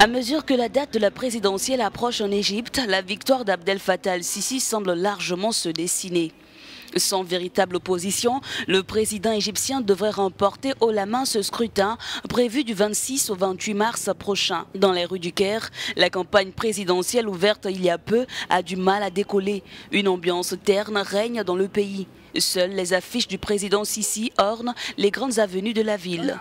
À mesure que la date de la présidentielle approche en Égypte, la victoire d'Abdel Fattah el-Sisi semble largement se dessiner. Sans véritable opposition, le président égyptien devrait remporter haut la main ce scrutin prévu du 26 au 28 mars prochain. Dans les rues du Caire, la campagne présidentielle ouverte il y a peu a du mal à décoller. Une ambiance terne règne dans le pays. Seules les affiches du président Sisi ornent les grandes avenues de la ville.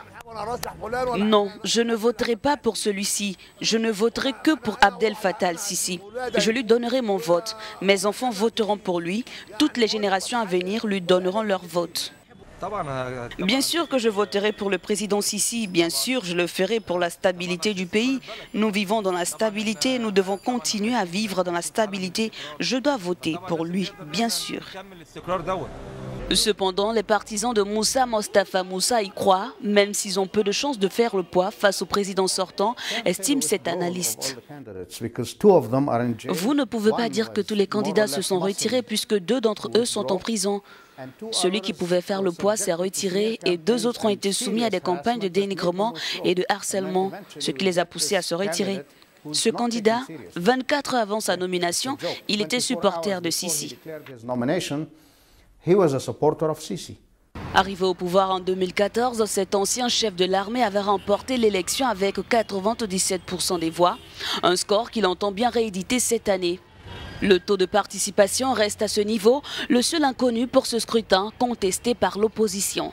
Non, je ne voterai pas pour celui-ci. Je ne voterai que pour Abdel Fattah el-Sisi. Je lui donnerai mon vote. Mes enfants voteront pour lui. Toutes les générations à venir lui donneront leur vote. Bien sûr que je voterai pour le président Sisi. Bien sûr, je le ferai pour la stabilité du pays. Nous vivons dans la stabilité. Nous devons continuer à vivre dans la stabilité. Je dois voter pour lui, bien sûr. Cependant, les partisans de Moussa Mostafa Moussa y croient, même s'ils ont peu de chances de faire le poids face au président sortant, estime cet analyste. Vous ne pouvez pas dire que tous les candidats se sont retirés puisque 2 d'entre eux sont en prison. Celui qui pouvait faire le poids s'est retiré et 2 autres ont été soumis à des campagnes de dénigrement et de harcèlement, ce qui les a poussés à se retirer. Ce candidat, 24 heures avant sa nomination, il était supporter de Sisi. Arrivé au pouvoir en 2014, cet ancien chef de l'armée avait remporté l'élection avec 97% des voix, un score qu'il entend bien rééditer cette année. Le taux de participation reste à ce niveau, le seul inconnu pour ce scrutin contesté par l'opposition.